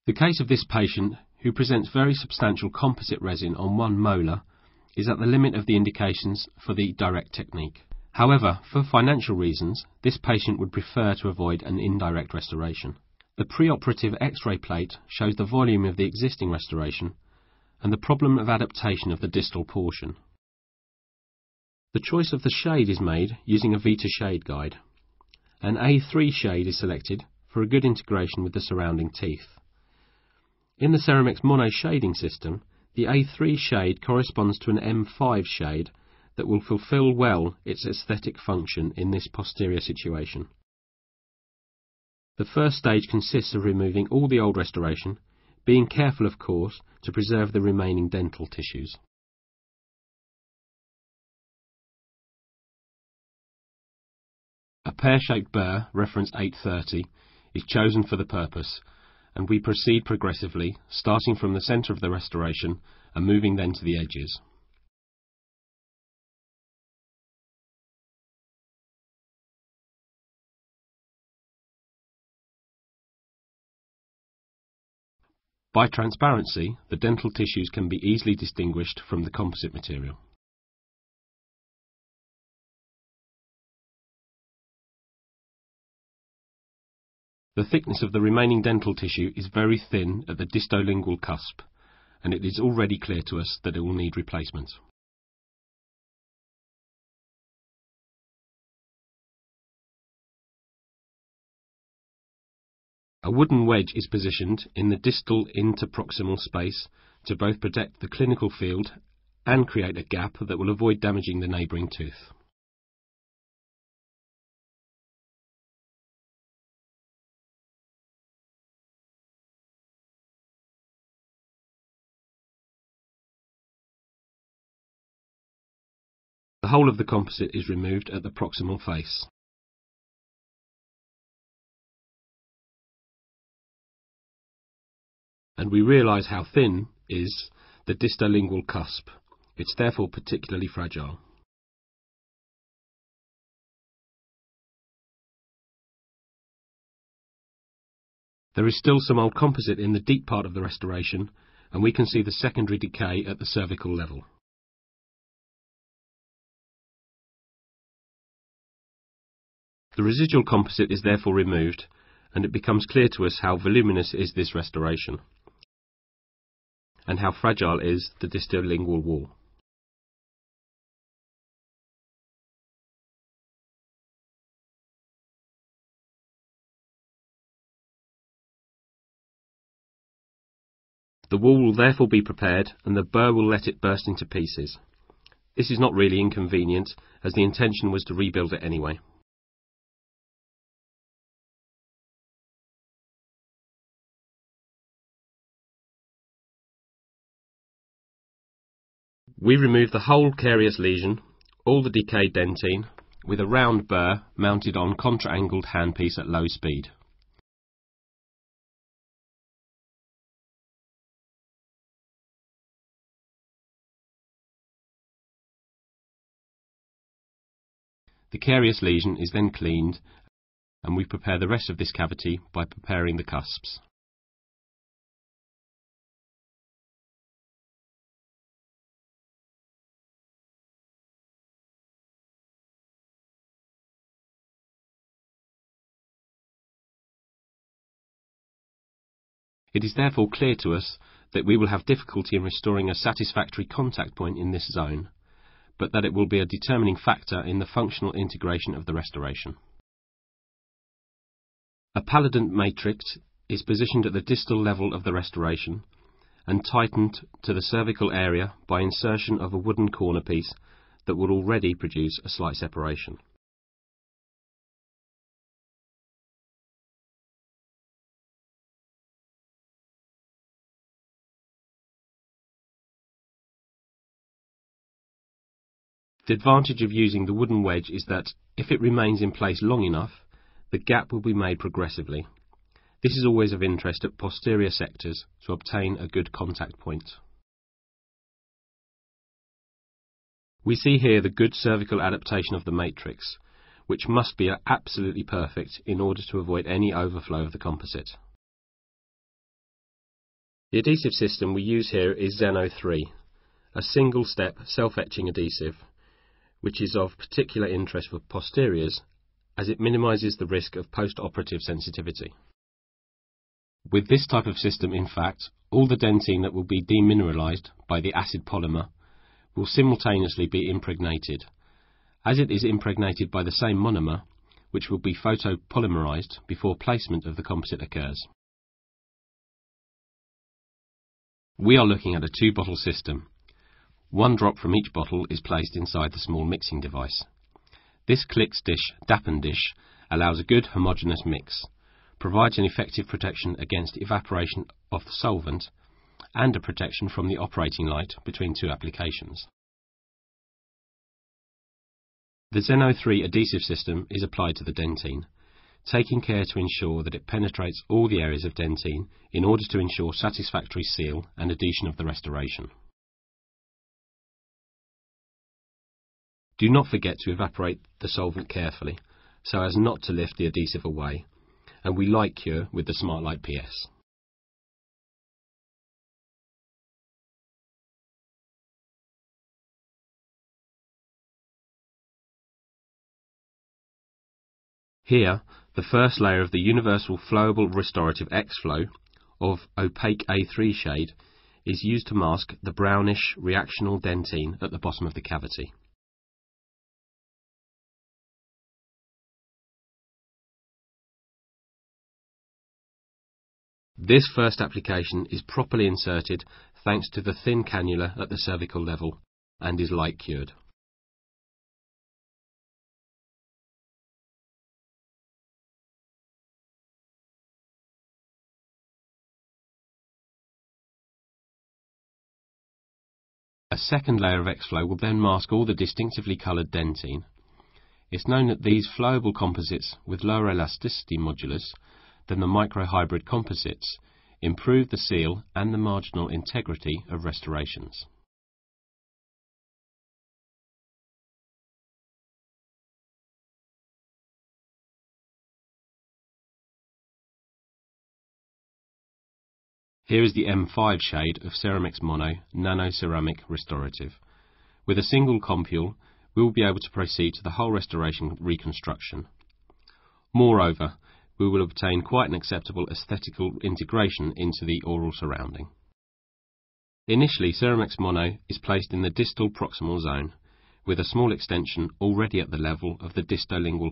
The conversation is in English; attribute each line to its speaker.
Speaker 1: The case of this patient, who presents very substantial composite resin on 1 molar, is at the limit of the indications for the direct technique. However, for financial reasons, this patient would prefer to avoid an indirect restoration. The preoperative X-ray plate shows the volume of the existing restoration and the problem of adaptation of the distal portion. The choice of the shade is made using a Vita shade guide. An A3 shade is selected for a good integration with the surrounding teeth. In the CeramX mono shading system, the A3 shade corresponds to an M5 shade that will fulfill well its aesthetic function in this posterior situation. The first stage consists of removing all the old restoration, being careful, of course, to preserve the remaining dental tissues. A pear-shaped burr, reference 830, is chosen for the purpose, and we proceed progressively, starting from the centre of the restoration and moving then to the edges. By transparency, the dental tissues can be easily distinguished from the composite material. The thickness of the remaining dental tissue is very thin at the distolingual cusp, and it is already clear to us that it will need replacement. A wooden wedge is positioned in the distal interproximal space to both protect the clinical field and create a gap that will avoid damaging the neighbouring tooth. The whole of the composite is removed at the proximal face. And we realise how thin is the distolingual cusp. It's therefore particularly fragile. There is still some old composite in the deep part of the restoration, and we can see the secondary decay at the cervical level. The residual composite is therefore removed, and it becomes clear to us how voluminous is this restoration, and how fragile is the distolingual wall. The wall will therefore be prepared, and the burr will let it burst into pieces. This is not really inconvenient, as the intention was to rebuild it anyway. We remove the whole carious lesion, all the decayed dentine, with a round burr mounted on contra-angled handpiece at low speed. The carious lesion is then cleaned, and we prepare the rest of this cavity by preparing the cusps. It is therefore clear to us that we will have difficulty in restoring a satisfactory contact point in this zone, but that it will be a determining factor in the functional integration of the restoration. A paludant matrix is positioned at the distal level of the restoration and tightened to the cervical area by insertion of a wooden corner piece that will already produce a slight separation. The advantage of using the wooden wedge is that, if it remains in place long enough, the gap will be made progressively. This is always of interest at posterior sectors to obtain a good contact point. We see here the good cervical adaptation of the matrix, which must be absolutely perfect in order to avoid any overflow of the composite. The adhesive system we use here is Zeno 3, a single-step self-etching adhesive, which is of particular interest for posteriors as it minimises the risk of post-operative sensitivity. With this type of system, in fact, all the dentine that will be demineralised by the acid polymer will simultaneously be impregnated, as it is impregnated by the same monomer, which will be photopolymerised before placement of the composite occurs. We are looking at a 2-bottle system. 1 drop from each bottle is placed inside the small mixing device. This Klix dish, Dappen dish, allows a good homogeneous mix, provides an effective protection against evaporation of the solvent, and a protection from the operating light between 2 applications. The Zeno 3 adhesive system is applied to the dentine, taking care to ensure that it penetrates all the areas of dentine in order to ensure satisfactory seal and adhesion of the restoration. Do not forget to evaporate the solvent carefully, so as not to lift the adhesive away, and we light cure with the Smartlight PS. Here, the first layer of the universal flowable restorative X-Flow of opaque A3 shade is used to mask the brownish reactional dentine at the bottom of the cavity. This first application is properly inserted thanks to the thin cannula at the cervical level and is light cured. A second layer of X-Flow will then mask all the distinctively coloured dentine. It's known that these flowable composites with lower elasticity modulus than the microhybrid composites improve the seal and the marginal integrity of restorations. Here is the M5 shade of CeramX Mono Nano Ceramic Restorative. With a single compule, we will be able to proceed to the whole restoration reconstruction. Moreover, we will obtain quite an acceptable aesthetical integration into the oral surrounding. Initially, CeramX Mono is placed in the distal proximal zone, with a small extension already at the level of the distolingual